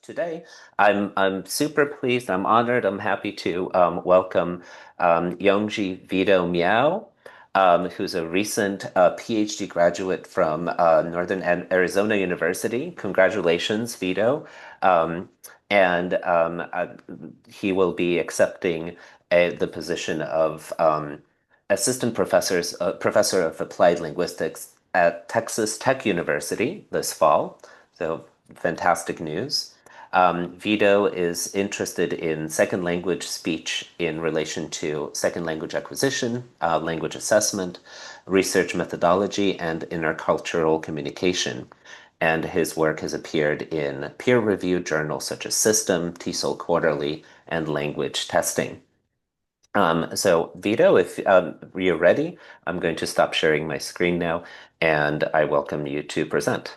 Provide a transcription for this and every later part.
Today. I'm super pleased. I'm honored. I'm happy to welcome Yongji Vito Miao, who's a recent PhD graduate from Northern Arizona University. Congratulations, Vito. Um, and he will be accepting the position of professor of applied linguistics at Texas Tech University this fall. So fantastic news. Vito is interested in second language speech in relation to second language acquisition, language assessment, research methodology, and intercultural communication. And his work has appeared in peer-reviewed journals such as System, TESOL Quarterly, and Language Testing. So Vito, if you're ready, I'm going to stop sharing my screen now, and I welcome you to present.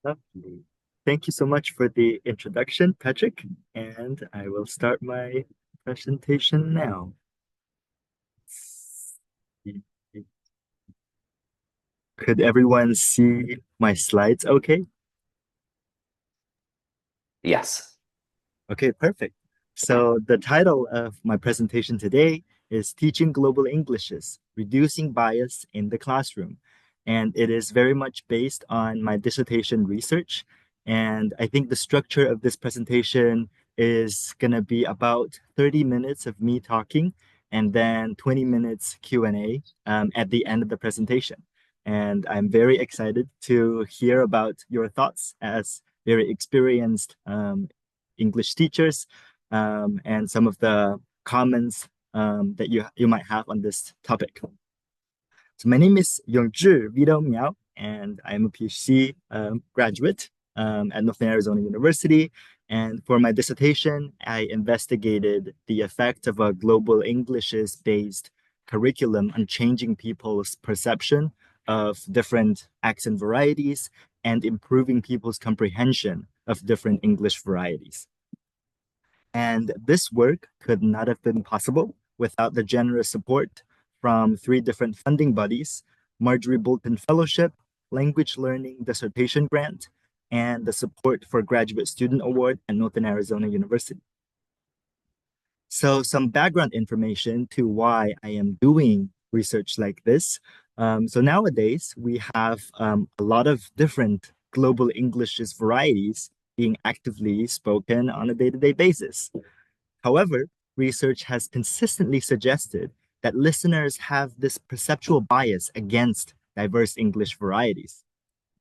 Lovely. Thank you so much for the introduction, Patrick. And I will start my presentation now. Could everyone see my slides okay? Yes. Okay, perfect. So the title of my presentation today is Teaching Global Englishes, Reducing Bias in the Classroom. And it is very much based on my dissertation research. And I think the structure of this presentation is going to be about 30 minutes of me talking and then 20 minutes Q&A at the end of the presentation. And I'm very excited to hear about your thoughts as very experienced English teachers and some of the comments that you might have on this topic. So my name is Yongzhi Vito Miao, and I'm a PhD graduate at Northern Arizona University. And for my dissertation, I investigated the effect of a global Englishes-based curriculum on changing people's perception of different accent varieties and improving people's comprehension of different English varieties. And this work could not have been possible without the generous support from three different funding bodies: Marjorie Bolton Fellowship, Language Learning Dissertation Grant, and the support for Graduate Student Award at Northern Arizona University. So some background information to why I am doing research like this. So nowadays, we have a lot of different global Englishes varieties being actively spoken on a day-to-day basis. However, research has consistently suggested that listeners have this perceptual bias against diverse English varieties.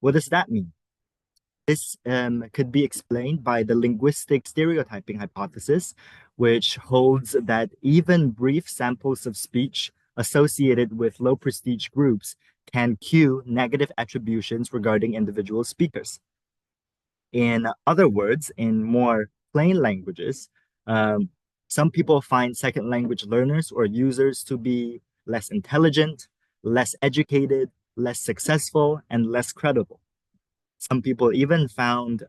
What does that mean? This could be explained by the linguistic stereotyping hypothesis, which holds that even brief samples of speech associated with low prestige groups can cue negative attributions regarding individual speakers. In other words, in more plain languages, some people find second language learners or users to be less intelligent, less educated, less successful, and less credible. Some people even found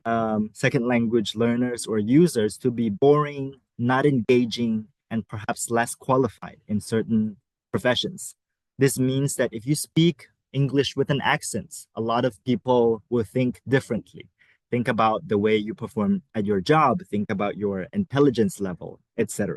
second language learners or users to be boring, not engaging, and perhaps less qualified in certain professions. This means that if you speak English with an accent, a lot of people will think differently. Think about the way you perform at your job, think about your intelligence level, etc.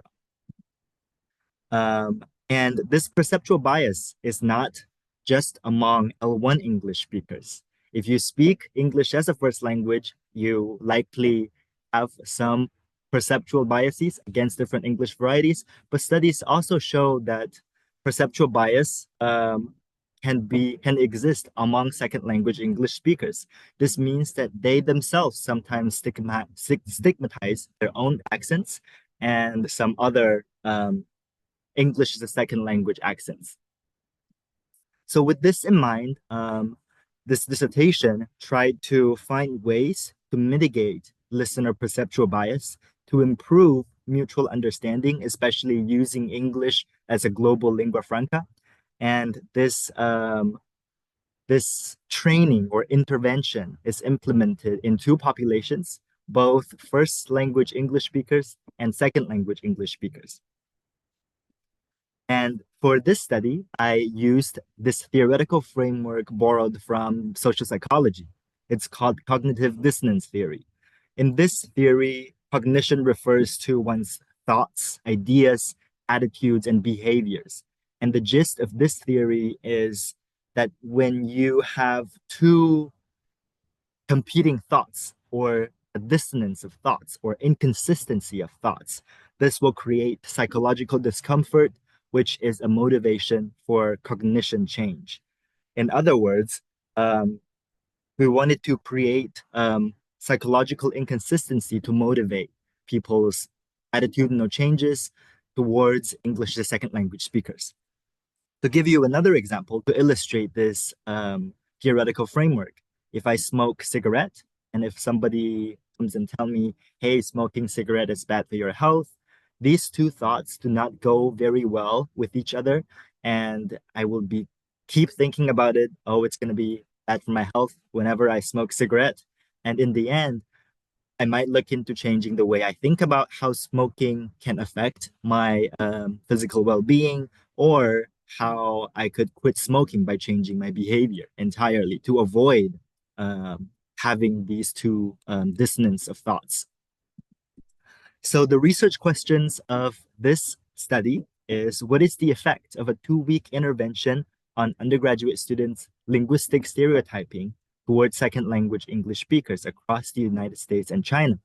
And this perceptual bias is not just among L1 English speakers. If you speak English as a first language, you likely have some perceptual biases against different English varieties, but studies also show that perceptual bias can exist among second language English speakers. This means that they themselves sometimes stigmatize their own accents and some other English as a second language accents. So with this in mind, this dissertation tried to find ways to mitigate listener perceptual bias to improve mutual understanding, especially using English as a global lingua franca. And this training or intervention is implemented in two populations, both first language English speakers and second language English speakers. And for this study, I used this theoretical framework borrowed from social psychology. It's called cognitive dissonance theory. In this theory, cognition refers to one's thoughts, ideas, attitudes, and behaviors. And the gist of this theory is that when you have two competing thoughts or a dissonance of thoughts or inconsistency of thoughts, this will create psychological discomfort, which is a motivation for cognition change. In other words, um, we wanted to create psychological inconsistency to motivate people's attitudinal changes towards English as a second language speakers. To give you another example to illustrate this theoretical framework, if I smoke cigarette and if somebody comes and tell me, hey, smoking cigarette is bad for your health, these two thoughts do not go very well with each other. And I will be keep thinking about it. Oh, it's going to be bad for my health whenever I smoke cigarette. And in the end, I might look into changing the way I think about how smoking can affect my physical well-being, or how I could quit smoking by changing my behavior entirely to avoid having these two dissonance of thoughts. So the research questions of this study is, what is the effect of a 2-week intervention on undergraduate students' linguistic stereotyping towards second language English speakers across the United States and China?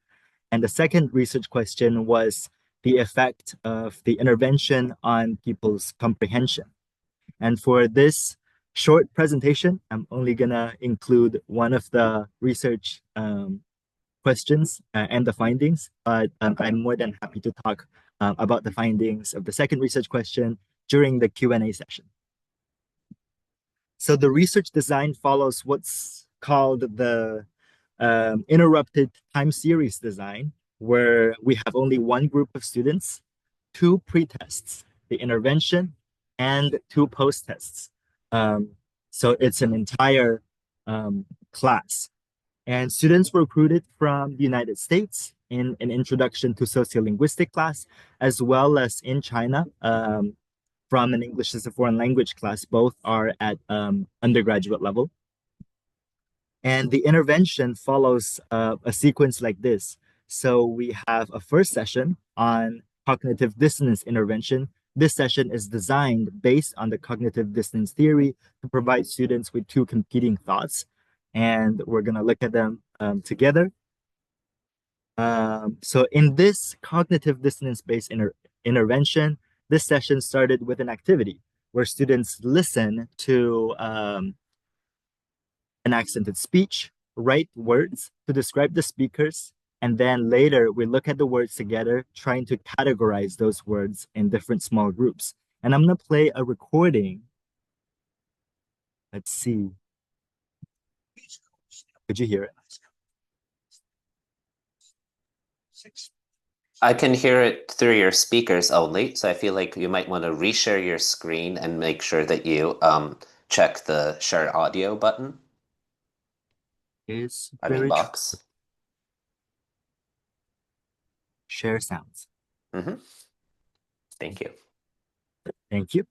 And the second research question was the effect of the intervention on people's comprehension. And for this short presentation, I'm only gonna include one of the research questions and the findings, but I'm more than happy to talk about the findings of the second research question during the Q&A session. So the research design follows what's called the interrupted time series design, where we have only one group of students, two pre-tests, the intervention, and two post-tests. So it's an entire class. And students were recruited from the United States in an introduction to sociolinguistic class, as well as in China from an English as a foreign language class. Both are at undergraduate level. And the intervention follows a sequence like this. So we have a first session on cognitive dissonance intervention. This session is designed based on the cognitive dissonance theory to provide students with two competing thoughts. And we're going to look at them together. So in this cognitive dissonance-based intervention, this session started with an activity where students listen to an accented speech, write words to describe the speakers, and then later we look at the words together, trying to categorize those words in different small groups. And I'm going to play a recording. Let's see. Could you hear it? I can hear it through your speakers only, so I feel like you might want to reshare your screen and make sure that you check the share audio button. Is I mean very box. share sounds. Thank you. Thank you.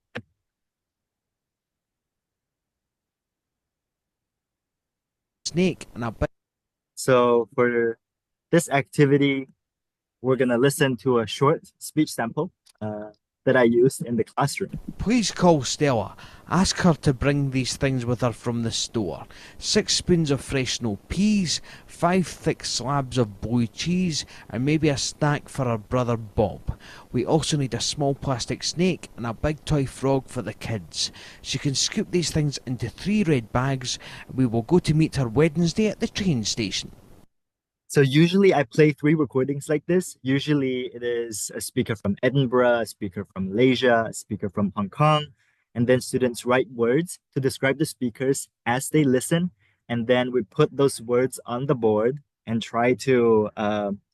Snake and a bit. So for this activity, we're going to listen to a short speech sample that I used in the classroom. Please call Stella. Ask her to bring these things with her from the store. 6 spoons of fresh snow peas, 5 thick slabs of blue cheese, and maybe a snack for her brother Bob. We also need a small plastic snake and a big toy frog for the kids. She can scoop these things into 3 red bags, and we will go to meet her Wednesday at the train station. So usually I play 3 recordings like this. Usually it is a speaker from Edinburgh, a speaker from Malaysia, a speaker from Hong Kong, and then students write words to describe the speakers as they listen, and then we put those words on the board and try to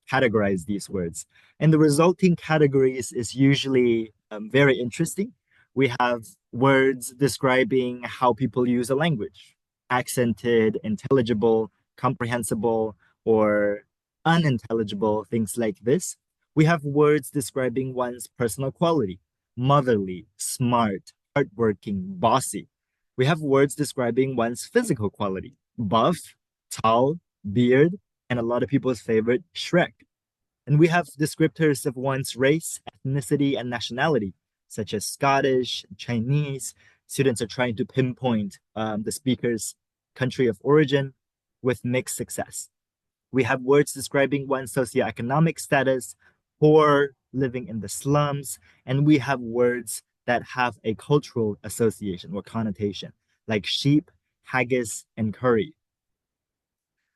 categorize these words. And the resulting categories is usually very interesting. We have words describing how people use a language: accented, intelligible, comprehensible, or unintelligible, things like this. We have words describing one's personal quality: motherly, smart, hardworking, bossy. We have words describing one's physical quality: buff, tall, beard, and a lot of people's favorite, Shrek. And we have descriptors of one's race, ethnicity, and nationality, such as Scottish, Chinese. Students are trying to pinpoint the speaker's country of origin with mixed success. We have words describing one's socioeconomic status, poor, living in the slums, and we have words that have a cultural association or connotation, like sheep, haggis, and curry.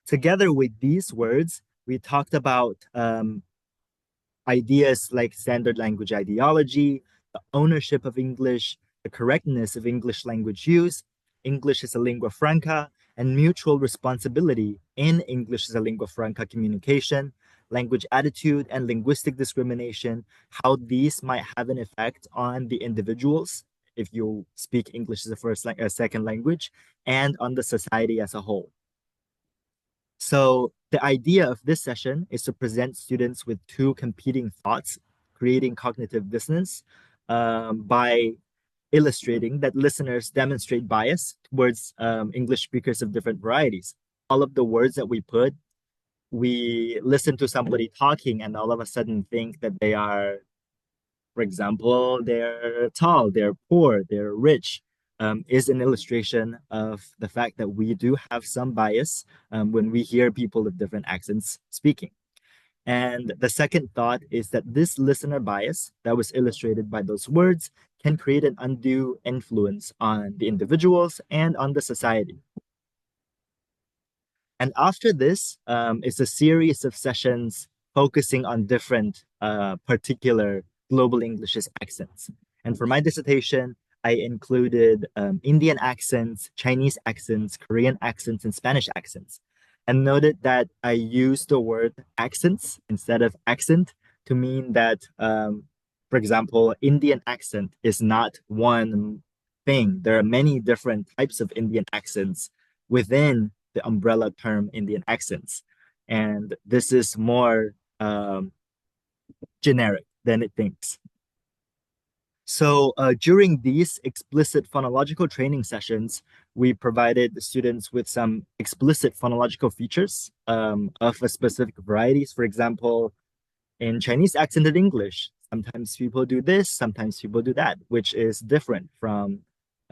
Together with these words, we talked about ideas like standard language ideology, the ownership of English, the correctness of English language use, English as a lingua franca, and mutual responsibility in English as a lingua franca communication, language attitude, and linguistic discrimination, how these might have an effect on the individuals if you speak English as a second language, and on the society as a whole. So the idea of this session is to present students with two competing thoughts, creating cognitive dissonance by illustrating that listeners demonstrate bias towards English speakers of different varieties. All of the words that we put, we listen to somebody talking and all of a sudden think that they are, for example, they're tall, they're poor, they're rich, is an illustration of the fact that we do have some bias when we hear people of different accents speaking. And the second thought is that this listener bias that was illustrated by those words can create an undue influence on the individuals and on the society. And after this is a series of sessions focusing on different particular global English's accents. And for my dissertation, I included Indian accents, Chinese accents, Korean accents, and Spanish accents, and noted that I used the word accents instead of accent to mean that, for example, Indian accent is not one thing. There are many different types of Indian accents within the umbrella term Indian accents. And this is more generic than it thinks. So during these explicit phonological training sessions, we provided the students with some explicit phonological features of a specific varieties. For example, in Chinese accented English, sometimes people do this, sometimes people do that, which is different from,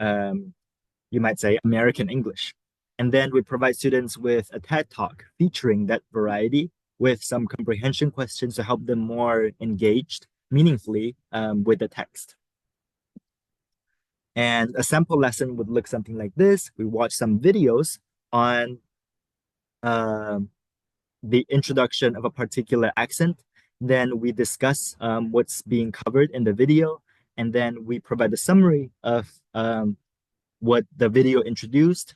you might say, American English. And then we provide students with a TED Talk featuring that variety with some comprehension questions to help them more engaged meaningfully with the text. And a sample lesson would look something like this. We watch some videos on the introduction of a particular accent. Then we discuss what's being covered in the video. And then we provide a summary of what the video introduced.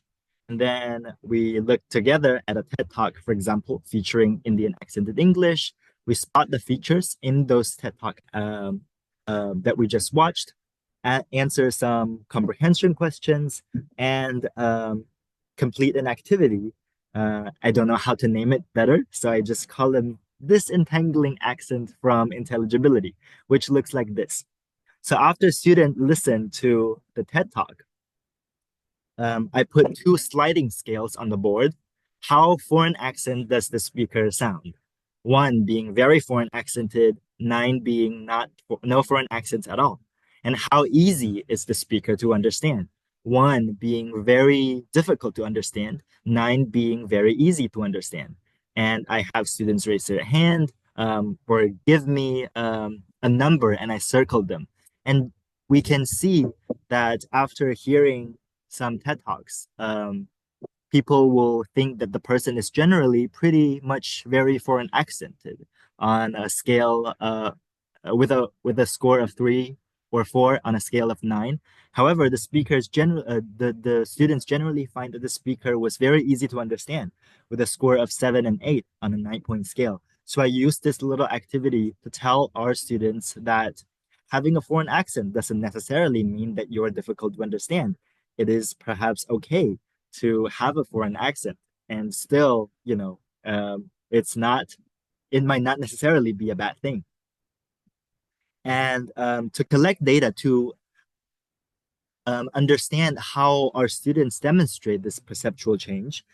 And then we look together at a TED Talk, for example, featuring Indian accented English. We spot the features in those TED Talk that we just watched, answer some comprehension questions, and complete an activity. I don't know how to name it better, so I just call them disentangling accent from intelligibility, which looks like this. So after student listened to the TED Talk, I put two sliding scales on the board. How foreign accent does the speaker sound? One being very foreign accented, nine being no foreign accents at all. And how easy is the speaker to understand? One being very difficult to understand, nine being very easy to understand. And I have students raise their hand or give me a number and I circled them. And we can see that after hearing some TED Talks, people will think that the person is generally pretty much very foreign accented on a scale with a score of 3 or 4 on a scale of 9. However, the students generally find that the speaker was very easy to understand with a score of 7 and 8 on a 9-point scale. So I used this little activity to tell our students that having a foreign accent doesn't necessarily mean that you're difficult to understand. It is perhaps okay to have a foreign accent and still, it might not necessarily be a bad thing. And to collect data to understand how our students demonstrate this perceptual change,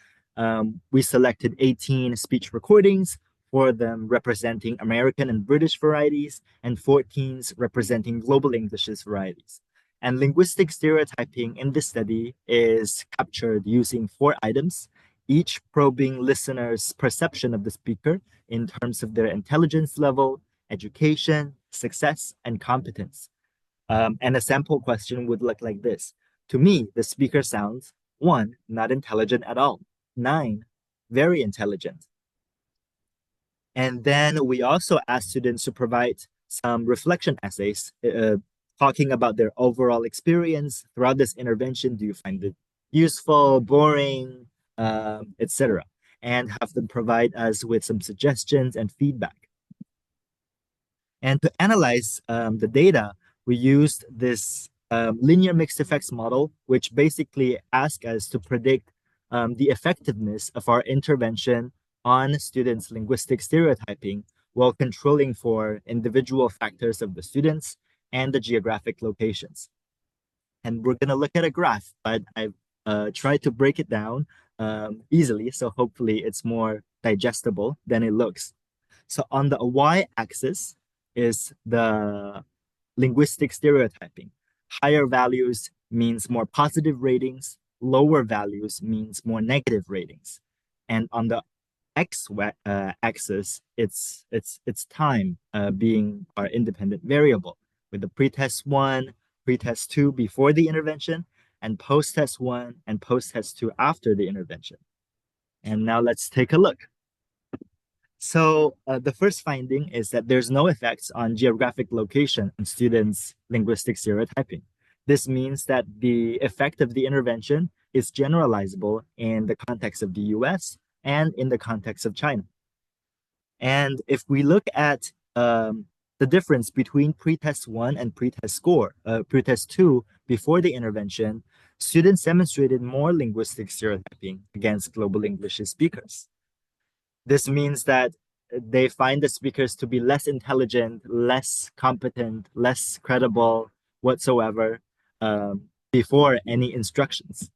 We selected 18 speech recordings, 4 of them representing American and British varieties, and 14 representing global English's varieties. And linguistic stereotyping in this study is captured using 4 items, each probing listeners' perception of the speaker in terms of their intelligence level, education, success, and competence. And a sample question would look like this. To me, the speaker sounds 1, not intelligent at all, 9, very intelligent. And then we also asked students to provide some reflection essays talking about their overall experience throughout this intervention. Do you find it useful, boring, etc.? And have them provide us with some suggestions and feedback. And to analyze the data, we used this linear mixed effects model, which basically asks us to predict the effectiveness of our intervention on students' linguistic stereotyping while controlling for individual factors of the students and the geographic locations. And we're going to look at a graph, but I've tried to break it down easily, so hopefully it's more digestible than it looks. So on the y-axis is the linguistic stereotyping. Higher values means more positive ratings, lower values means more negative ratings. And on the x-axis, it's time being our independent variable, with the pretest 1, pretest 2 before the intervention, and post-test 1 and post-test 2 after the intervention. And now let's take a look. So the first finding is that there's no effects on geographic location on students' linguistic stereotyping. This means that the effect of the intervention is generalizable in the context of the US and in the context of China. And if we look at the difference between pretest 1 and pretest 2 before the intervention, students demonstrated more linguistic stereotyping against global English speakers. This means that they find the speakers to be less intelligent, less competent, less credible whatsoever before any instructions.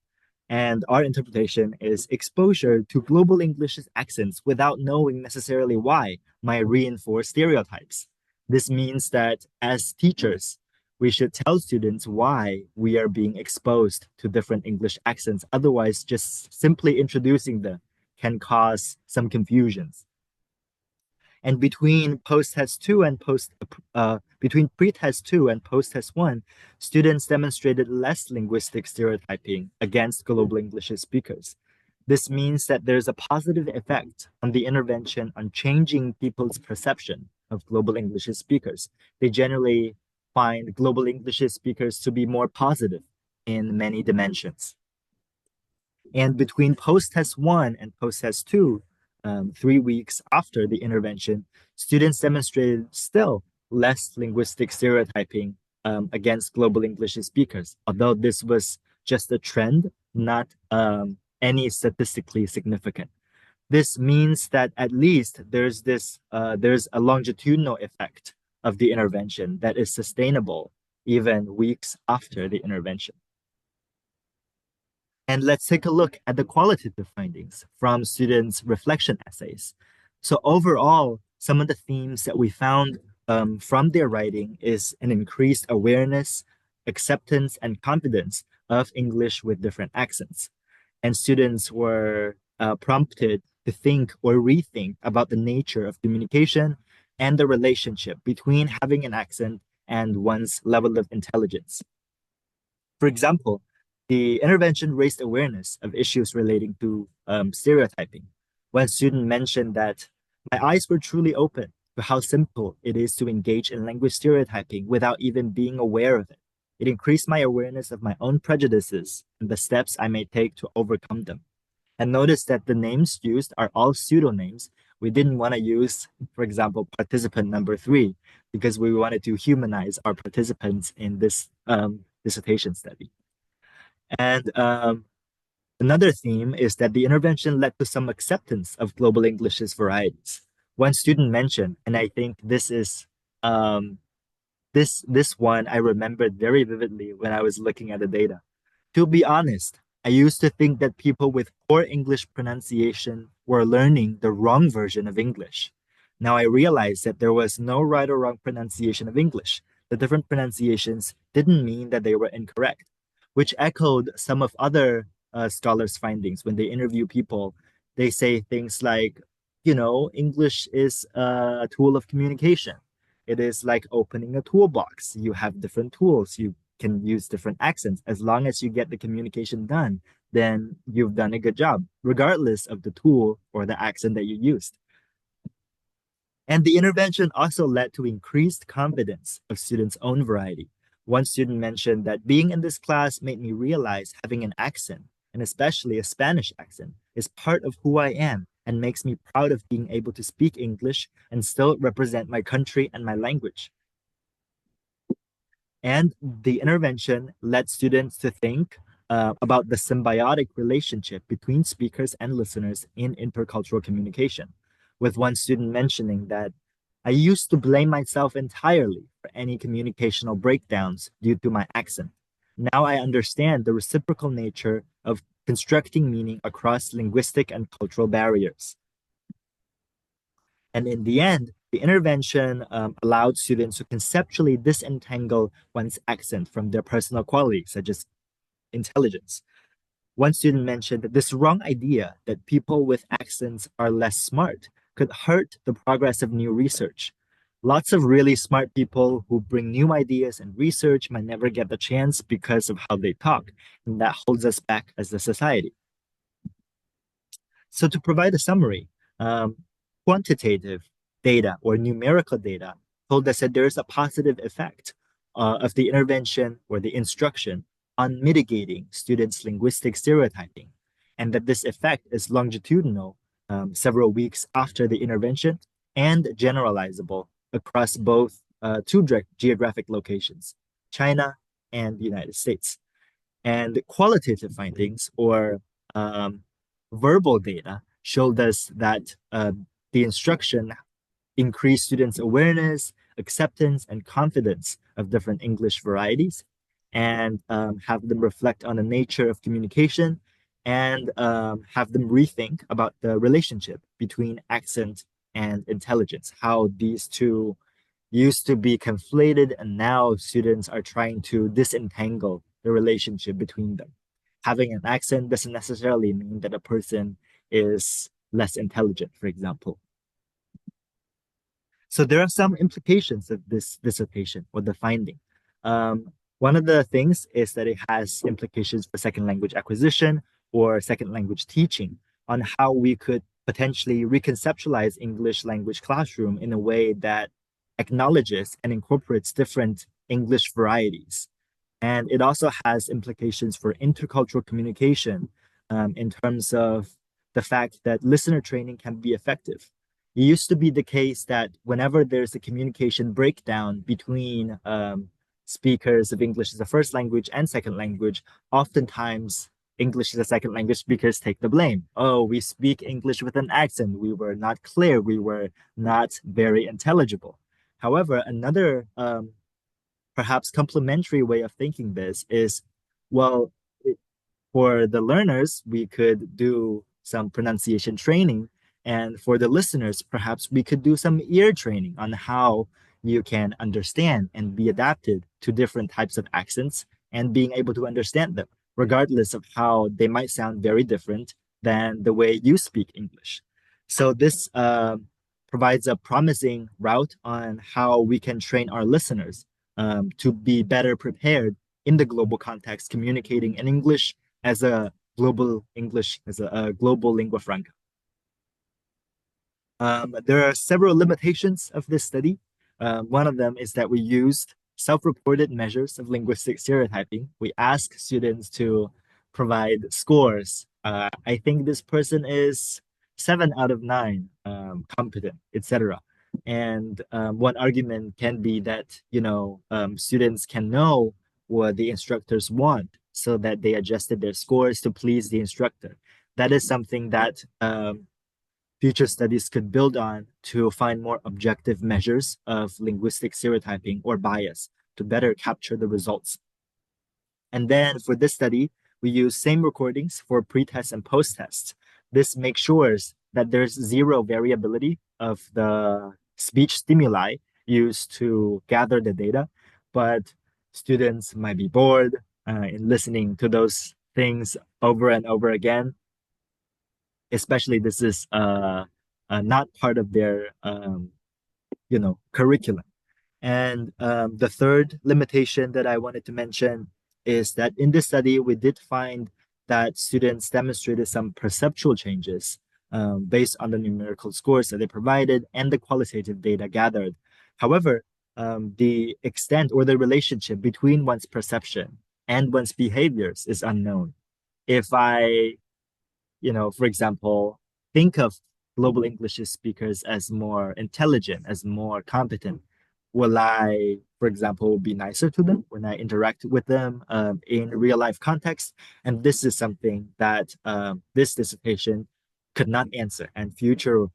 And our interpretation is exposure to global English's accents without knowing necessarily why might reinforce stereotypes. This means that as teachers, we should tell students why we are being exposed to different English accents. Otherwise, just simply introducing them can cause some confusions. And between post-test 2 and between pre-test 2 and post-test 1, students demonstrated less linguistic stereotyping against global English speakers. This means that there's a positive effect on the intervention on changing people's perception of global English speakers. They generally find global English speakers to be more positive in many dimensions. And between post-test 1 and post-test 2, 3 weeks after the intervention, students demonstrated still less linguistic stereotyping against global English speakers, although this was just a trend, not any statistically significant. This means that at least there's a longitudinal effect of the intervention that is sustainable even weeks after the intervention. And let's take a look at the qualitative findings from students' reflection essays. So overall, some of the themes that we found from their writing is an increased awareness, acceptance, and confidence of English with different accents. And students were prompted to think or rethink about the nature of communication and the relationship between having an accent and one's level of intelligence. For example, the intervention raised awareness of issues relating to stereotyping. One student mentioned that my eyes were truly open to how simple it is to engage in language stereotyping without even being aware of it. It increased my awareness of my own prejudices and the steps I may take to overcome them. And notice that the names used are all pseudonyms. We didn't want to use, for example, participant number 3, because we wanted to humanize our participants in this dissertation study. And another theme is that the intervention led to some acceptance of global English's varieties. One student mentioned, and I think this is this one I remembered very vividly when I was looking at the data. To be honest, I used to think that people with poor English pronunciation were learning the wrong version of English. Now I realize that there was no right or wrong pronunciation of English. The different pronunciations didn't mean that they were incorrect, which echoed some of other scholars' findings when they interview people. They say things like, English is a tool of communication. It is like opening a toolbox. You have different tools. You can use different accents. As long as you get the communication done, then you've done a good job, regardless of the tool or the accent that you used. And the intervention also led to increased confidence of students' own variety. One student mentioned that being in this class made me realize having an accent, and especially a Spanish accent, is part of who I am and makes me proud of being able to speak English and still represent my country and my language. And the intervention led students to think about the symbiotic relationship between speakers and listeners in intercultural communication, with one student mentioning that I used to blame myself entirely for any communicational breakdowns due to my accent. Now I understand the reciprocal nature of constructing meaning across linguistic and cultural barriers. And in the end, the intervention allowed students to conceptually disentangle one's accent from their personal qualities, such as intelligence. One student mentioned that this wrong idea that people with accents are less smart could hurt the progress of new research. Lots of really smart people who bring new ideas and research might never get the chance because of how they talk, and that holds us back as a society. So to provide a summary, quantitative data or numerical data told us that there is a positive effect of the intervention or the instruction on mitigating students' linguistic stereotyping, and that this effect is longitudinal several weeks after the intervention and generalizable across both two geographic locations, China and the United States. And qualitative findings or verbal data showed us that the instruction increased students' awareness, acceptance, and confidence of different English varieties, and have them reflect on the nature of communication and have them rethink about the relationship between accent and intelligence, how these two used to be conflated, and now students are trying to disentangle the relationship between them. Having an accent doesn't necessarily mean that a person is less intelligent, for example. So there are some implications of this dissertation or the finding. One of the things is that it has implications for second language acquisition or second language teaching on how we could potentially reconceptualize English language classroom in a way that acknowledges and incorporates different English varieties. And it also has implications for intercultural communication in terms of the fact that listener training can be effective. It used to be the case that whenever there's a communication breakdown between speakers of English as a first language and second language, oftentimes English as a second language speakers take the blame. Oh, we speak English with an accent. We were not clear. We were not very intelligible. However, another perhaps complementary way of thinking this is, well, for the learners, we could do some pronunciation training. And for the listeners, perhaps we could do some ear training on how you can understand and be adapted to different types of accents and being able to understand them, regardless of how they might sound very different than the way you speak English. So this provides a promising route on how we can train our listeners to be better prepared in the global context, communicating in English as a global English, as a global lingua franca. There are several limitations of this study. One of them is that we used self-reported measures of linguistic stereotyping. We ask students to provide scores. I think this person is 7 out of 9 competent, etc. And one argument can be that students can know what the instructors want so that they adjusted their scores to please the instructor. That is something that future studies could build on to find more objective measures of linguistic stereotyping or bias to better capture the results. And then for this study, we use same recordings for pre-test and post-test. This makes sure that there's zero variability of the speech stimuli used to gather the data, but students might be bored in listening to those things over and over again. Especially this is not part of their curriculum. And the third limitation that I wanted to mention is that in this study, we did find that students demonstrated some perceptual changes based on the numerical scores that they provided and the qualitative data gathered. However, the extent or the relationship between one's perception and one's behaviors is unknown. If I for example, think of global English speakers as more intelligent, as more competent. Will I, for example, be nicer to them when I interact with them in real life context? And this is something that this dissertation could not answer, and future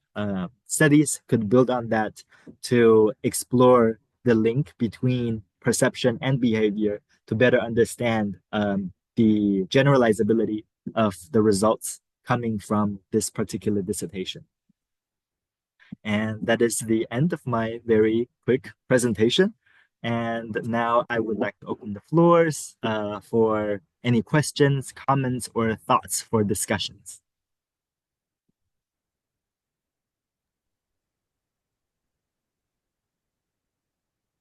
studies could build on that to explore the link between perception and behavior to better understand the generalizability of the results coming from this particular dissertation. And that is the end of my very quick presentation. And now I would like to open the floors for any questions, comments, or thoughts for discussions.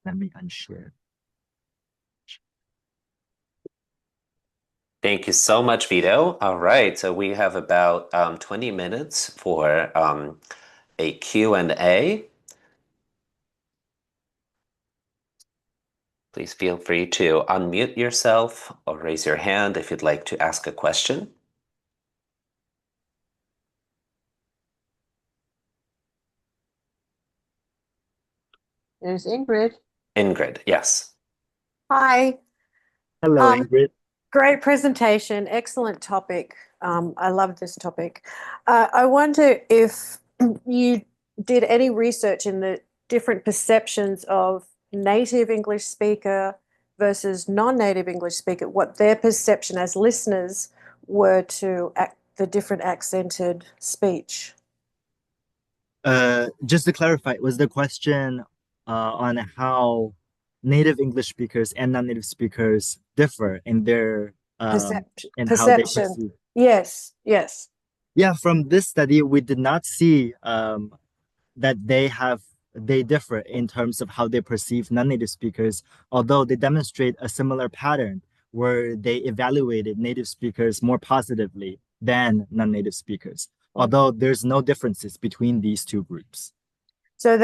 Let me unshare. Thank you so much, Vito. All right, so we have about 20 minutes for a Q&A. Please feel free to unmute yourself or raise your hand if you'd like to ask a question. There's Ingrid. Ingrid, yes. Hi. Hello, Ingrid. Great presentation. Excellent topic. I love this topic. I wonder if you did any research in the different perceptions of native English speaker versus non-native English speaker, what their perception as listeners were to the different accented speech. Just to clarify, was the question on how native English speakers and non-native speakers differ in their in how they perceive? Yes, yes. Yeah, from this study, we did not see that they differ in terms of how they perceive non-native speakers, although they demonstrate a similar pattern where they evaluated native speakers more positively than non-native speakers, although there's no differences between these two groups. So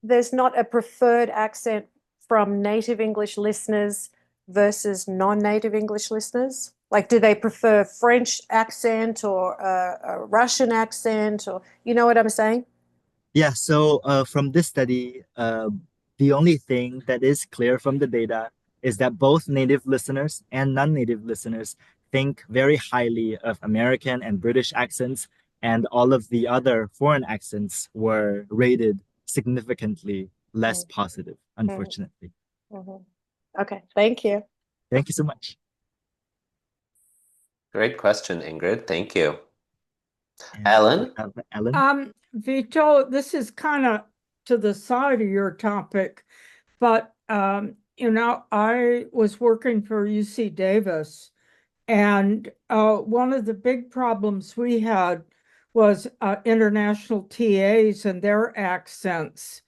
there's not a preferred accent from native English listeners versus non-native English listeners? Like, do they prefer French accent or a Russian accent, or you know what I'm saying? Yeah, so from this study, the only thing that is clear from the data is that both native listeners and non-native listeners think very highly of American and British accents, and all of the other foreign accents were rated significantly less positive, unfortunately. Okay, thank you. Thank you so much. Great question, Ingrid. Thank you. Ellen? Ellen? Vito, this is kind of to the side of your topic, but I was working for UC Davis, and one of the big problems we had was international TAs and their accents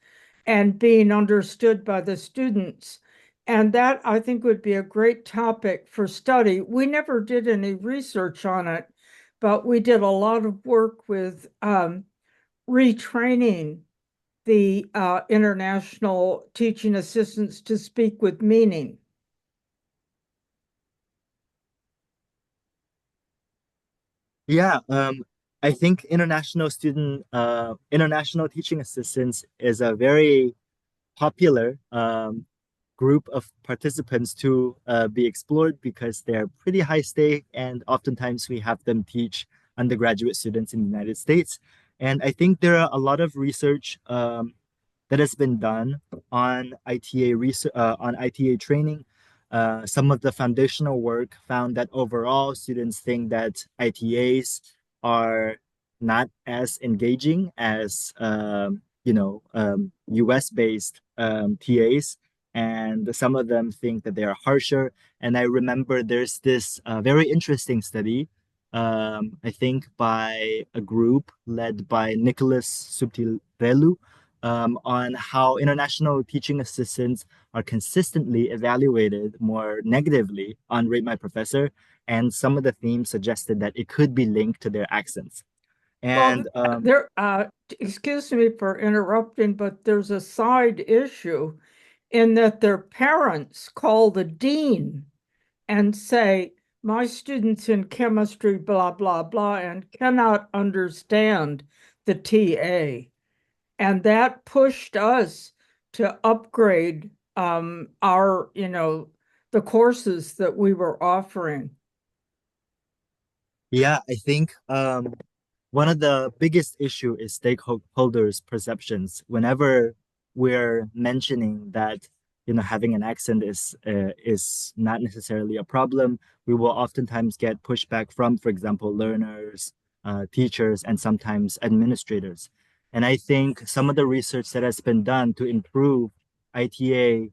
and being understood by the students. And that, I think, would be a great topic for study. We never did any research on it, but we did a lot of work with retraining the international teaching assistants to speak with meaning. Yeah, I think international teaching assistants is a very popular group of participants to be explored because they're pretty high stake, and oftentimes we have them teach undergraduate students in the United States. And I think there are a lot of research that has been done on ITA training. Some of the foundational work found that overall students think that ITAs are not as engaging as US based TAs, and some of them think that they are harsher. And I remember there's this very interesting study, I think by a group led by Nicholas Subtilelu, on how international teaching assistants are consistently evaluated more negatively on Rate My Professor, and some of the themes suggested that it could be linked to their accents. Well, And excuse me for interrupting, but there's a side issue in that their parents call the dean and say, my students in chemistry, blah, blah, blah, and cannot understand the TA. And that pushed us to upgrade our, the courses that we were offering. yeah, I think one of the biggest issue is stakeholders' perceptions. Whenever we're mentioning that having an accent is not necessarily a problem, we will oftentimes get pushback from, for example, learners, teachers, and sometimes administrators. And I think some of the research that has been done to improve ITA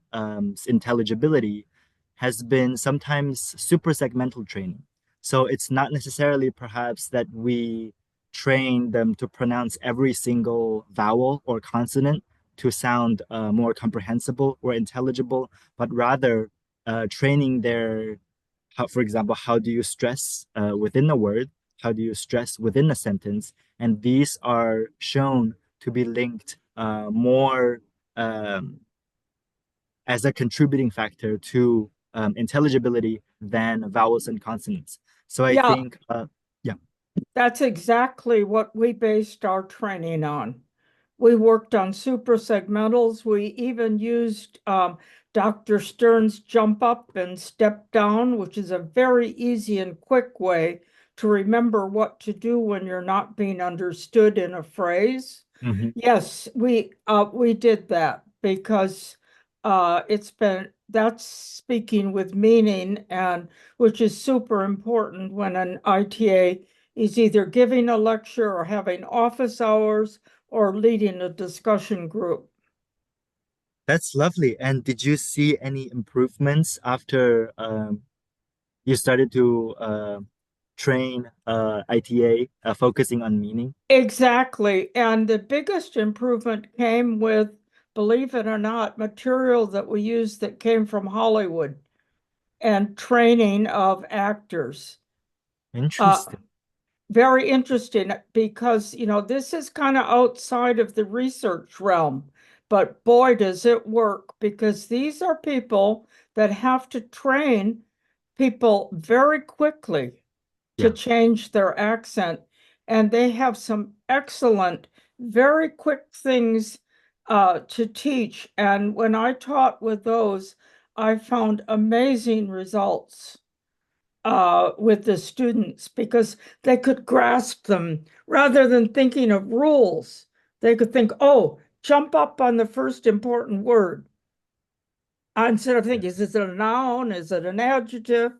intelligibility has been sometimes super segmental training. So it's not necessarily perhaps that we train them to pronounce every single vowel or consonant to sound more comprehensible or intelligible, but rather training for example, how do you stress within a word? How do you stress within a sentence? And these are shown to be linked more as a contributing factor to intelligibility than vowels and consonants. So I Yeah, think, yeah. that's exactly what we based our training on. We worked on suprasegmentals. We even used Dr. Stern's jump up and step down, which is a very easy and quick way to remember what to do when you're not being understood in a phrase. Mhm. Yes, we did that because that's speaking with meaning, and which is super important when an ITA is either giving a lecture or having office hours or leading a discussion group. That's lovely. And did you see any improvements after you started to train ITA focusing on meaning? Exactly. And the biggest improvement came with, believe it or not, material that we used that came from Hollywood and training of actors. Uh, Interesting. Very interesting because, this is kind of outside of the research realm, but boy, does it work because these are people that have to train people very quickly to Yeah. change their accent. And they have some excellent, very quick things to teach. And when I taught with those, I found amazing results with the students because they could grasp them rather than thinking of rules. They could think, oh, jump up on the first important word. Instead of thinking, is it a noun? Is it an adjective?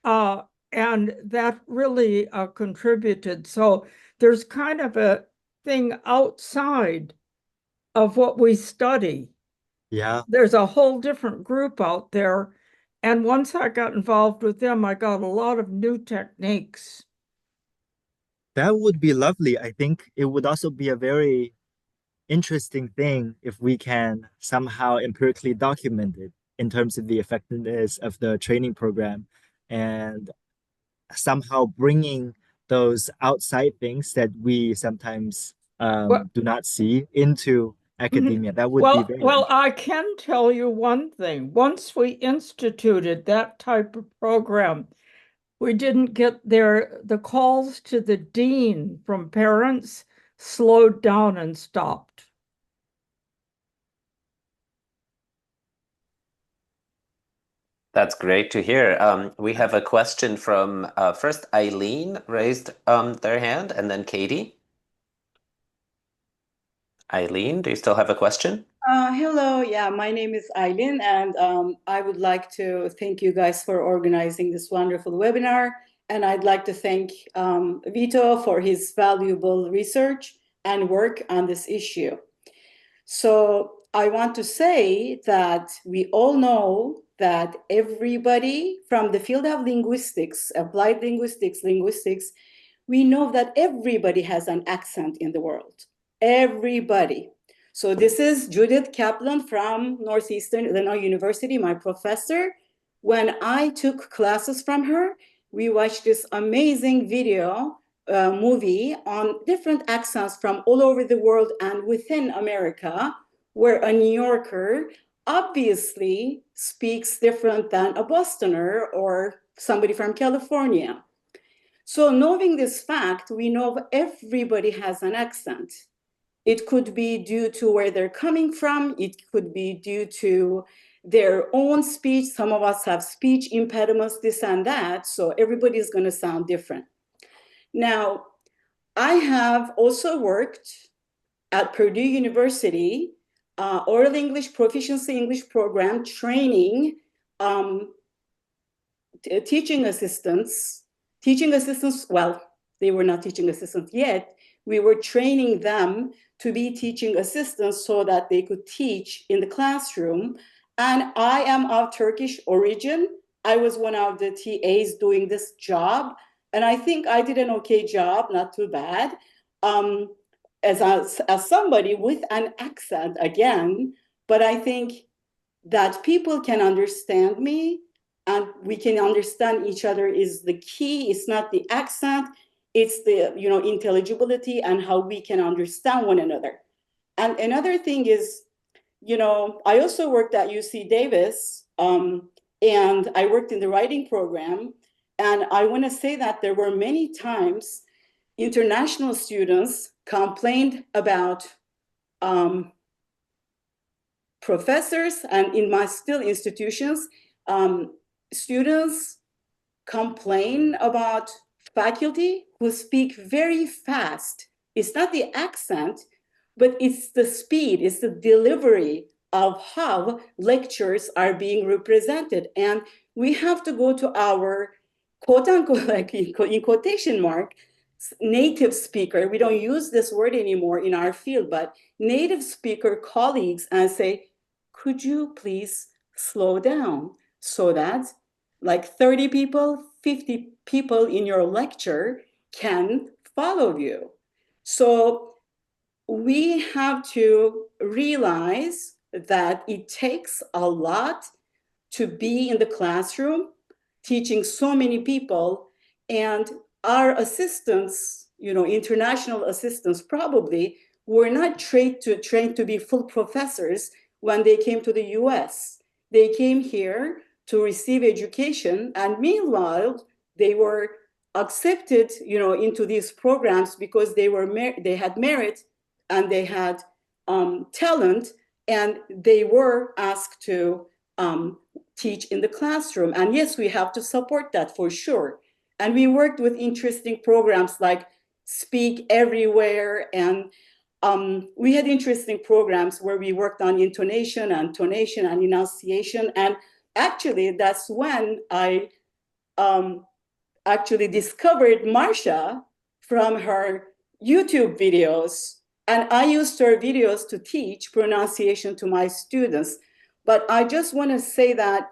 Uh, and that really contributed. So there's kind of a thing outside of what we study. Yeah. There's a whole different group out there. And once I got involved with them, I got a lot of new techniques. That would be lovely. I think it would also be a very interesting thing if we can somehow empirically document it in terms of the effectiveness of the training program and somehow bringing those outside things that we sometimes Well, do not see into mhm. academia. That would be well, very well, interesting. I can tell you one thing. Once we instituted that type of program, we didn't get the calls to the dean from parents slowed down and stopped. That's great to hear. We have a question from first Eileen raised their hand, and then Katie. Eileen, do you still have a question? Hello, yeah, my name is Eileen, and I would like to thank you guys for organizing this wonderful webinar. And I'd like to thank Vito for his valuable research and work on this issue. So I want to say that we all know that everybody from the field of linguistics, applied linguistics, we know that everybody has an accent in the world. Everybody. So this is Judith Kaplan from Northeastern Illinois University, my professor. When I took classes from her, we watched this amazing video movie on different accents from all over the world and within America, where a New Yorker obviously speaks different than a Bostoner or somebody from California. So knowing this fact, we know everybody has an accent. It could be due to where they're coming from. It could be due to their own speech. Some of us have speech impediments, this and that. So everybody's going to sound different. Now, I have also worked at Purdue University, Oral English Proficiency English Program training teaching assistants, well, they were not teaching assistants yet. We were training them to be teaching assistants so that they could teach in the classroom. And I am of Turkish origin. I was one of the TAs doing this job. And I think I did an okay job, not too bad. As somebody with an accent again, but I think that people can understand me and we can understand each other is the key. It's not the accent, it's the intelligibility and how we can understand one another. And another thing is, I also worked at UC Davis, and I worked in the writing program. And I want to say that there were many times international students complained about professors, and in my still institutions, students complain about faculty who speak very fast. It's not the accent, but it's the speed, it's the delivery of how lectures are being represented. And we have to go to our quote unquote, like in quotation mark, native speaker. We don't use this word anymore in our field, but native speaker colleagues and say, could you please slow down so that like 30 people, 50 people in your lecture can follow you. So we have to realize that it takes a lot to be in the classroom, teaching so many people, and our assistants, international assistants probably were not trained to be full professors when they came to the US. They came here to receive education, and meanwhile, they were accepted, into these programs because they had merit and they had talent, and they were asked to teach in the classroom. And yes, we have to support that for sure. And we worked with interesting programs like Speak Everywhere, and we had interesting programs where we worked on intonation and tonation and enunciation. And actually, that's when I actually discovered Marsha from her YouTube videos. And I used her videos to teach pronunciation to my students. But I just want to say that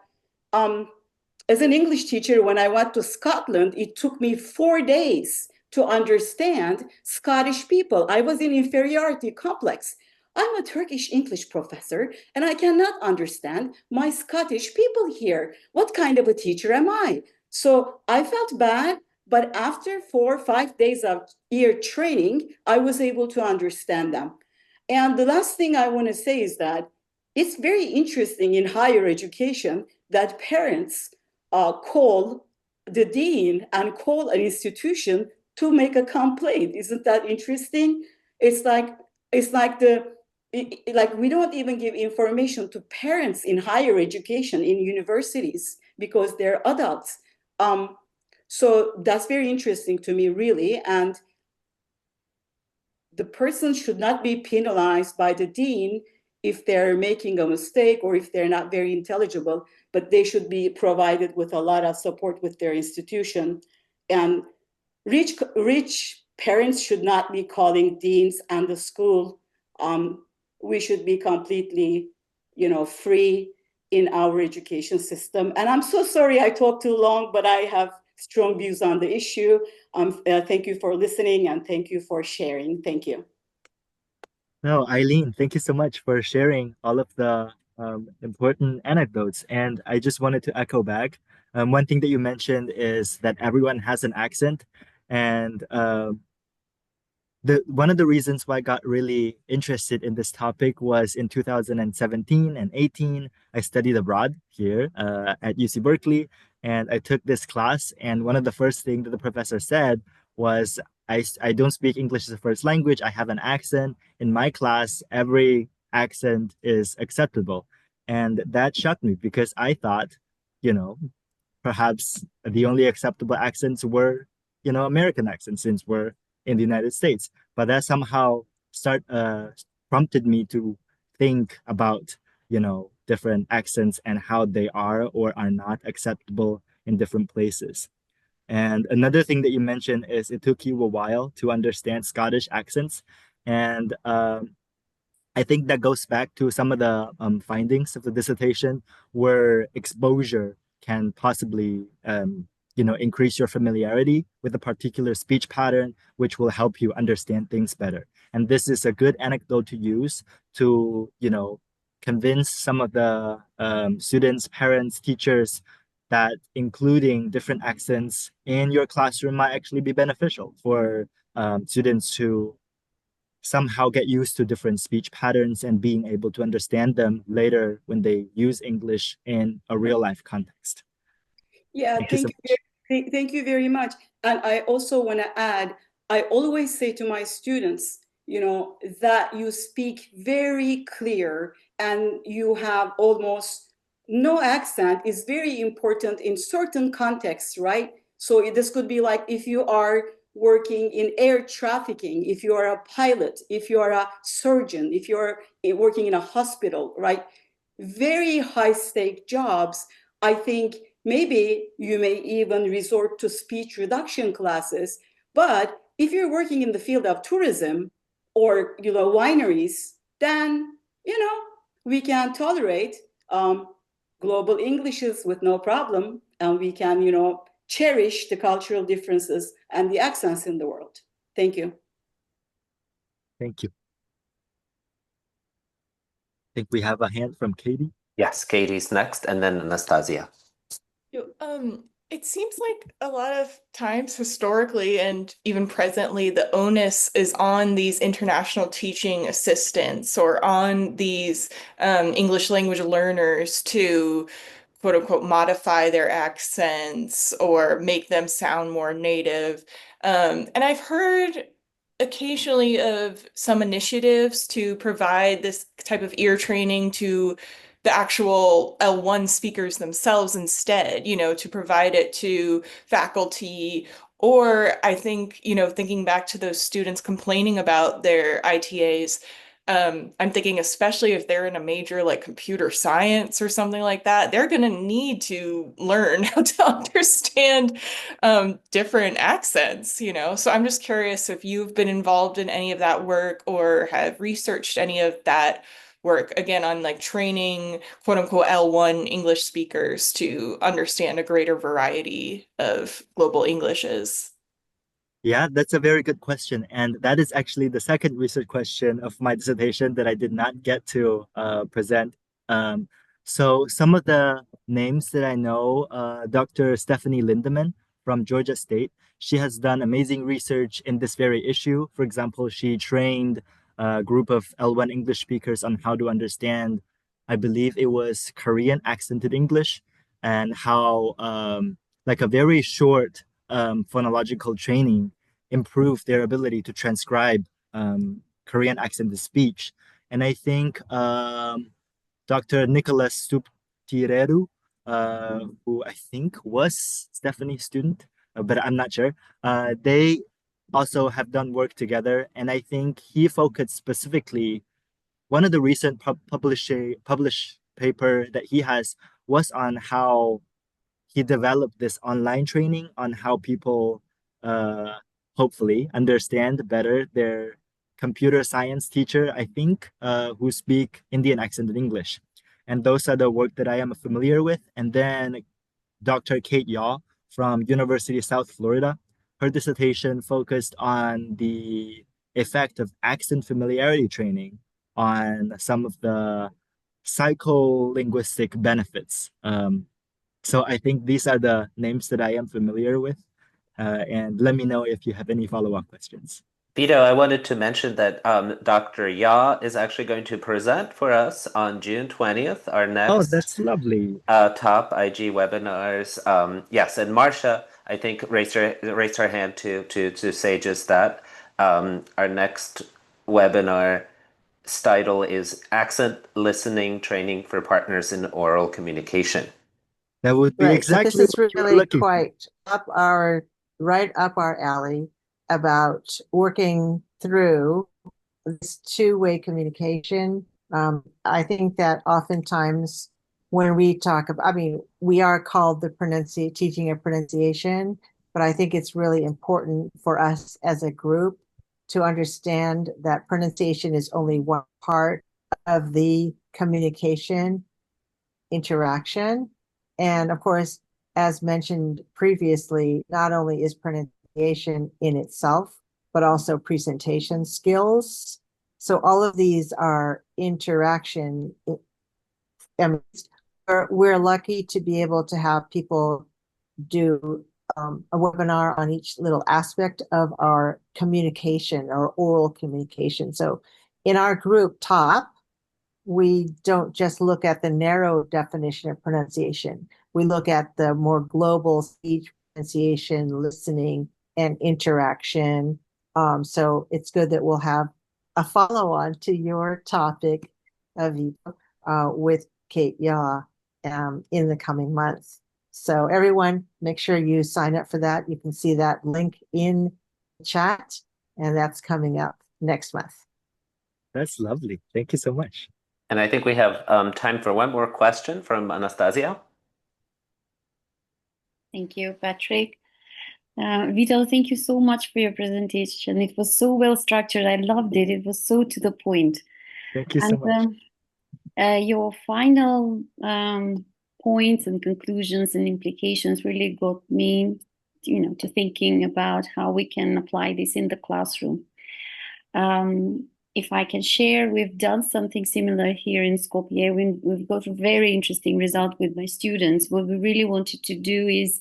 as an English teacher, when I went to Scotland, it took me 4 days to understand Scottish people. I was in inferiority complex. I'm a Turkish English professor, and I cannot understand my Scottish people here. What kind of a teacher am I? So I felt bad, but after 4 or 5 days of ear training, I was able to understand them. And the last thing I want to say is that it's very interesting in higher education that parents call the dean and call an institution to make a complaint. Isn't that interesting? It's like we don't even give information to parents in higher education in universities because they're adults. So that's very interesting to me, really. And the person should not be penalized by the dean if they're making a mistake or if they're not very intelligible, but they should be provided with a lot of support with their institution. And rich parents should not be calling deans and the school. We should be completely, free in our education system. And I'm so sorry I talked too long, but I have strong views on the issue. Thank you for listening and thank you for sharing. Thank you. No, Eileen, thank you so much for sharing all of the important anecdotes. And I just wanted to echo back. One thing that you mentioned is that everyone has an accent. And one of the reasons why I got really interested in this topic was in 2017 and 18, I studied abroad here at UC Berkeley, and I took this class. And one of the first things that the professor said was, I don't speak English as a first language. I have an accent. In my class, every accent is acceptable. And that shocked me because I thought, you know, perhaps the only acceptable accents were, American accents since we're in the United States. But that somehow prompted me to think about, different accents and how they are or are not acceptable in different places. And another thing that you mentioned is it took you a while to understand Scottish accents. And I think that goes back to some of the findings of the dissertation where exposure can possibly, increase your familiarity with a particular speech pattern, which will help you understand things better. And this is a good anecdote to use to, convince some of the students, parents, teachers that including different accents in your classroom might actually be beneficial for students to somehow get used to different speech patterns and being able to understand them later when they use English in a real life context. Yeah, thank you very much. And I also want to add, I always say to my students, that you speak very clear and you have almost no accent is very important in certain contexts, right? So this could be like if you are working in air trafficking, if you are a pilot, if you are a surgeon, if you're working in a hospital, right? Very high stake jobs. I think maybe you may even resort to speech reduction classes. But if you're working in the field of tourism or wineries, then we can tolerate global Englishes with no problem, and we can cherish the cultural differences and the accents in the world. Thank you. Thank you. I think we have a hand from Katie. Yes, Katie's next, and then Anastasia. It seems like a lot of times historically and even presently, the onus is on these international teaching assistants or on these English language learners to quote unquote modify their accents or make them sound more native. And I've heard occasionally of some initiatives to provide this type of ear training to the actual L1 speakers themselves instead, to provide it to faculty. Or I think, thinking back to those students complaining about their ITAs, I'm thinking especially if they're in a major like computer science or something like that, they're going to need to learn how to understand different accents, So I'm just curious if you've been involved in any of that work or have researched any of that work, again, on like training quote unquote L1 English speakers to understand a greater variety of global Englishes. Yeah, that's a very good question. And that is actually the second research question of my dissertation that I did not get to present. So some of the names that I know, Dr. Stephanie Lindemann from Georgia State, she has done amazing research in this very issue. For example, she trained a group of L1 English speakers on how to understand, I believe it was Korean accented English, and how like a very short phonological training improve their ability to transcribe Korean accented speech. And I think Dr. Nicholas Suptireru, who I think was Stephanie's student, but I'm not sure, they also have done work together. And I think he focused specifically one of the recent published paper that he has was on how he developed this online training on how people hopefully understand better their computer science teacher, I think, who speak Indian accent English. And those are the work that I am familiar with. And then Dr. Kate Yaw from University of South Florida, her dissertation focused on the effect of accent familiarity training on some of the psycholinguistic benefits. So I think these are the names that I am familiar with. And let me know if you have any follow-up questions. Vito, I wanted to mention that Dr. Ya is actually going to present for us on June 20th, our Oh, next that's lovely. top IG webinars. Yes, and Marcia, I think, raised her hand to say just that. Our next webinar title is Accent Listening Training for Partners in Oral Communication. That would be Right. So this exactly is what you were really looking for. quite right up our alley about working through this two-way communication. I think that oftentimes when we talk about, I mean, we are called the teaching of pronunciation, but I think it's really important for us as a group to understand that pronunciation is only one part of the communication interaction. And of course, as mentioned previously, not only is pronunciation in itself, but also presentation skills. So all of these are interaction. I mean, we're lucky to be able to have people do a webinar on each little aspect of our communication or oral communication. So in our group top, we don't just look at the narrow definition of pronunciation. We look at the more global speech, pronunciation, listening, and interaction. So it's good that we'll have a follow-on to your topic, Vito, with Kate Yaw in the coming months. So everyone, make sure you sign up for that. You can see that link in the chat, and that's coming up next month. That's lovely. Thank you so much. And I think we have time for one more question from Anastasia. Thank you, Patrick. Vito, thank you so much for your presentation. It was so well structured. I loved it. It was so to the point. Thank you so much. Your final points and conclusions and implications really got me, to thinking about how we can apply this in the classroom. If I can share, we've done something similar here in Skopje. We've got a very interesting result with my students. What we really wanted to do is,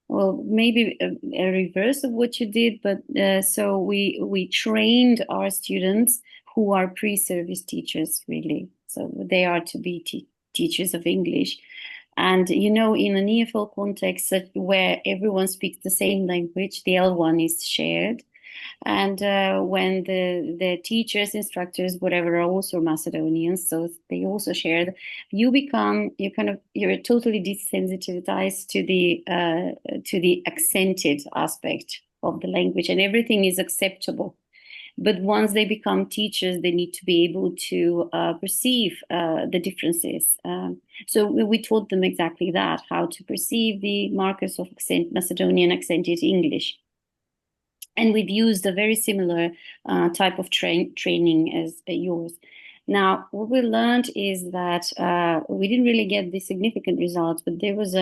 well, maybe a reverse of what you did, but so we trained our students who are pre-service teachers, really. So they are to be teachers of English. And, in an EFL context where everyone speaks the same language, the L1 is shared. And when the teachers, instructors, whatever, are also Macedonians, so they also shared, you're totally desensitized to the accented aspect of the language, and everything is acceptable. But once they become teachers, they need to be able to perceive the differences. So we taught them exactly that, how to perceive the markers of Macedonian accented English. And we've used a very similar type of training as yours. Now, what we learned is that we didn't really get the significant results, but there was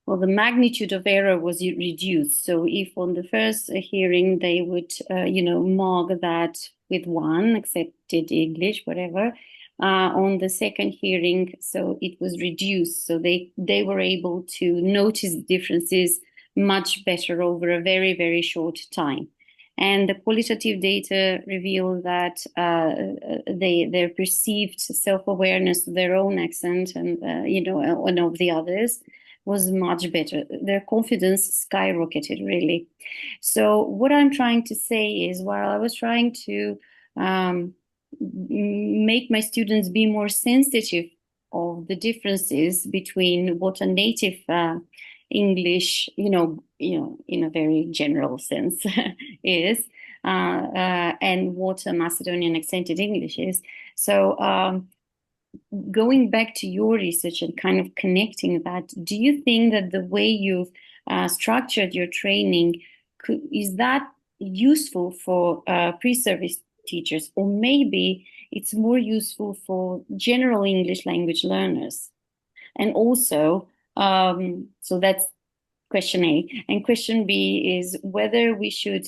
the magnitude of error was reduced. So if on the first hearing they would, mark that with 1, accepted English, whatever, on the second hearing, so it was reduced. So they were able to notice differences much better over a very, very short time. And the qualitative data reveal that their perceived self-awareness of their own accent and, and of the others was much better. Their confidence skyrocketed, really. So what I'm trying to say is, while I was trying to make my students be more sensitive of the differences between what a native English, in a very general sense is. and what a Macedonian accented English is. So going back to your research and kind of connecting that, do you think that the way you've structured your training, is that useful for pre-service teachers, or maybe it's more useful for general English language learners? And also, so that's question A. And question B is whether we should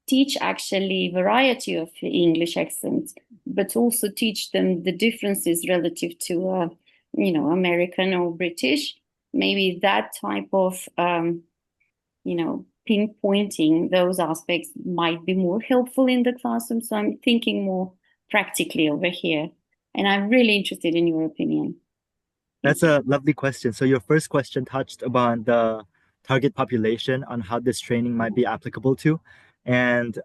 teach actually variety of English accents, but also teach them the differences relative to, American or British. Maybe that type of, pinpointing those aspects might be more helpful in the classroom. So I'm thinking more practically over here. And I'm really interested in your opinion. That's a lovely question. So your first question touched upon the target population on how this training might be applicable to. And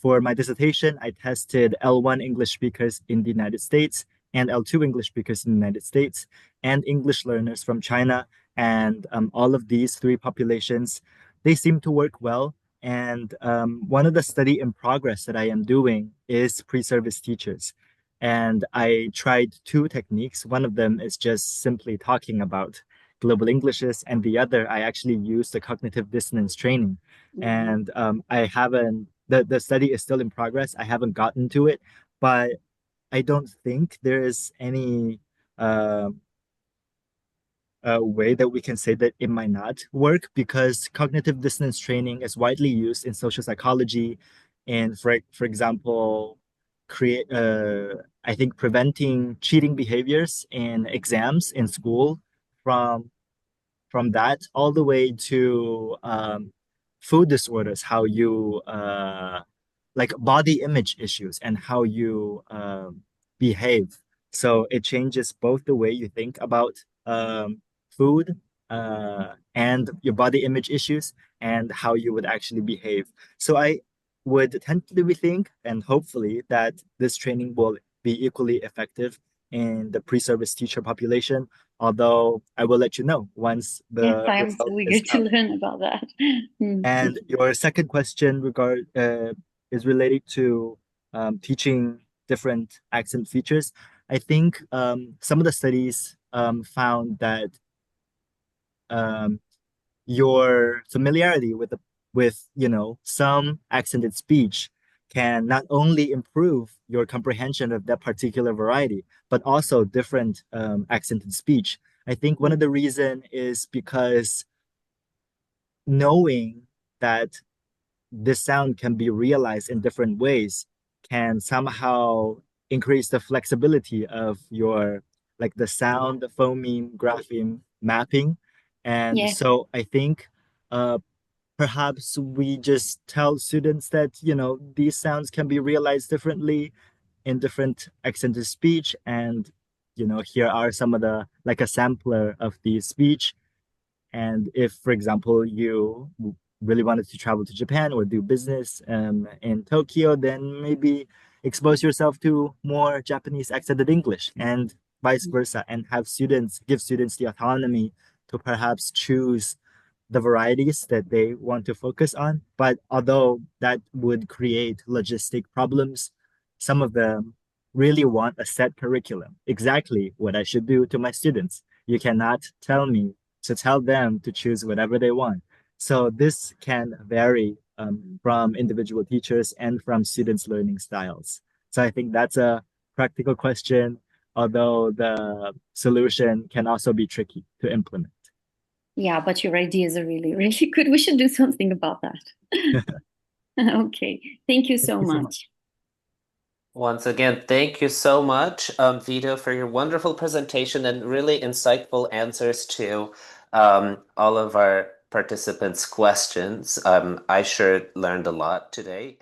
for my dissertation, I tested L1 English speakers in the United States and L2 English speakers in the United States and English learners from China. And all of these three populations, they seem to work well. And one of the study in progress that I am doing is pre-service teachers. And I tried two techniques. One of them is just simply talking about global Englishes, and the other, I actually used the cognitive dissonance training. And I haven't, the study is still in progress. I haven't gotten to it, but I don't think there is any uh, way that we can say that it might not work, because cognitive dissonance training is widely used in social psychology and for example create I think preventing cheating behaviors in exams in school, from that all the way to food disorders, how you like body image issues and how you behave. So it changes both the way you think about food and your body image issues and how you would actually behave. So I would tentatively think and hopefully that this training will be equally effective in the pre-service teacher population, although I will let you know once Yes, the I'm result so is eager to out. learn about that. And your second question is related to teaching different accent features. I think some of the studies found that um, your familiarity with some accented speech can not only improve your comprehension of that particular variety, but also different accented speech. I think one of the reason is because knowing that this sound can be realized in different ways can somehow increase the flexibility of your like the sound, the phoneme, grapheme mapping. And Yeah. so I think perhaps we just tell students that, these sounds can be realized differently in different accents of speech. And, here are some of the, like a sampler of the speech. And if, for example, you really wanted to travel to Japan or do business in Tokyo, then maybe expose yourself to more Japanese accented English and vice versa, and give students the autonomy to perhaps choose the varieties that they want to focus on. But although that would create logistic problems, some of them really want a set curriculum, exactly what I should do to my students. You cannot tell me to tell them to choose whatever they want. So this can vary from individual teachers and from students' learning styles. So I think that's a practical question, although the solution can also be tricky to implement. Yeah, but your ideas are really, really good. We should do something about that. Okay. Thank you so Thank you so much. Once again, thank you so much, Vito, for your wonderful presentation and really insightful answers to all of our participants' questions. I sure learned a lot today.